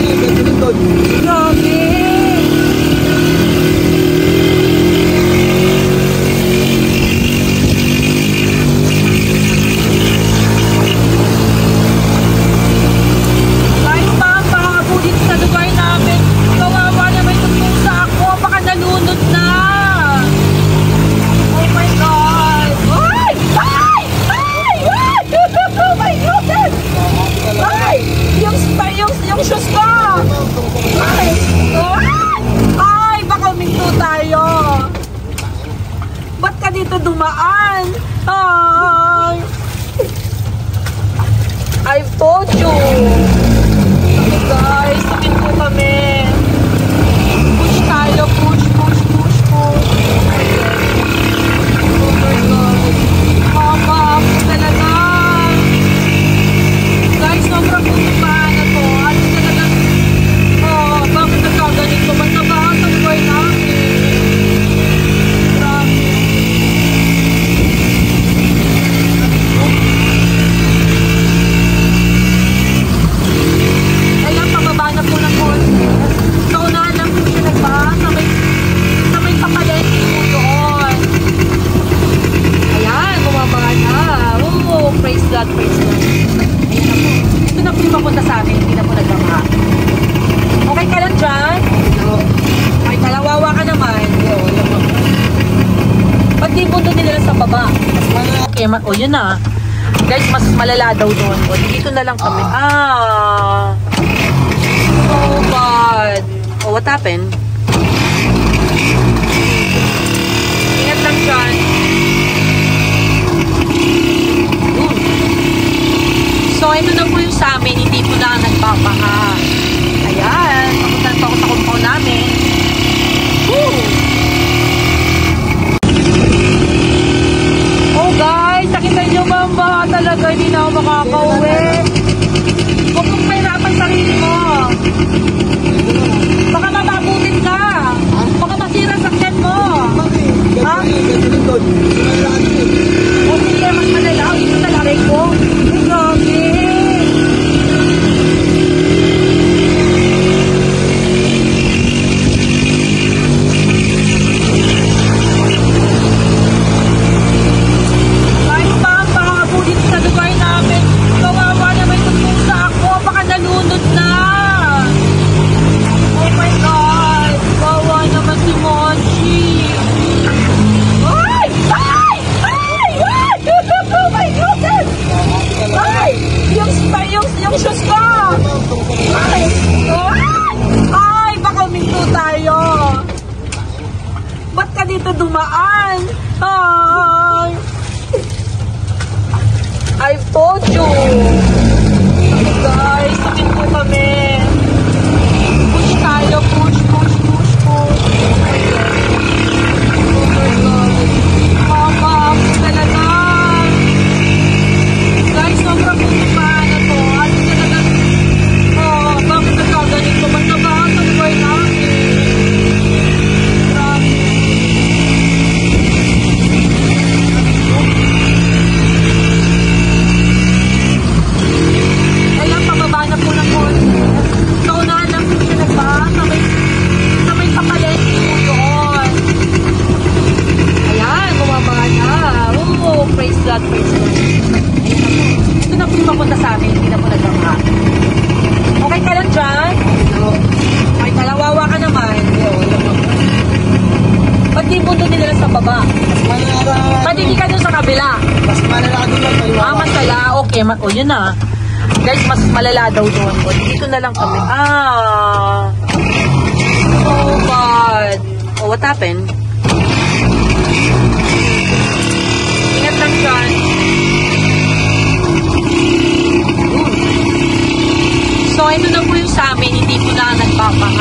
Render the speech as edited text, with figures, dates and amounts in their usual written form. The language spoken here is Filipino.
Grabe. Yung shoes ko! Ay, baka minto tayo. Ba't ka dito dumaan? Ay, I've told you. Okay guys, sakin po kami. Push tayo, push. Oh my God. Mama, ako talaga. Guys, sobrang putupahan na to. Bakit nagkaganito? Ba't nabahan ang buhay namin? Grabe. Ayan, pababa na po ng konti. Sa unahan lang po siya nagbahan. Sa may kapalete po doon. Ayan, bumaba na. Oh, praise God, praise God. Ayan na po. Ito na po yung papunta sa amin. Hindi na po nagbaha. Okay ka lang dyan? Ay, kalawawa ka naman. Pag di po doon nila sa baba. Okay, o yun na. Guys, mas malala daw doon. O, dito na lang kami. Oh God. Oh, what happened? Ingat lang dyan. So, ito na po yung sa amin. Hindi po na nagpapaha. Ayan, papuntan pa ako sa compound namin. Woo! Oh guys, nakita nyo ba ang baha talaga? Hindi na ako makakauwi. Huwag mong mahirapan sarili mo. Baka mababutin ka. Baka masira sakyan mo. Ha? O sige, mas malala. Ito talaga ko. Grabe. Yung shoes ko! Ay, baka minto tayo. Ba't ka dito dumaan? Ay, I've told you. Okay guys, sakin po kami. Push tayo, push. Oh my God. Mama, ako talaga. Guys, sobrang putupahan na to. Bakit nagkaganito? Ba't nabahan ang buhay namin? Grabe. Ayan, pababa na po ng konti. Sa unahan lang po siya nagbahan. Sa may kapalete po doon. Ayan, bumaba na. Oh, praise God, praise God. Ayan na po. Ito na po yung papunta sa amin. Hindi na po nagbaha. Okay ka lang dyan? Ay, kalawawa ka naman. Ba't di po doon nila sa baba? Ba't hindi ka doon sa kabila? Mas malala doon lang. Mas malala. Okay, o yun na. Guys, mas malala daw doon. O, dito na lang kami. Oh God. Oh, what happened? Ingat lang dyan. So, ito na po yung sa amin, hindi po na nagpapaha.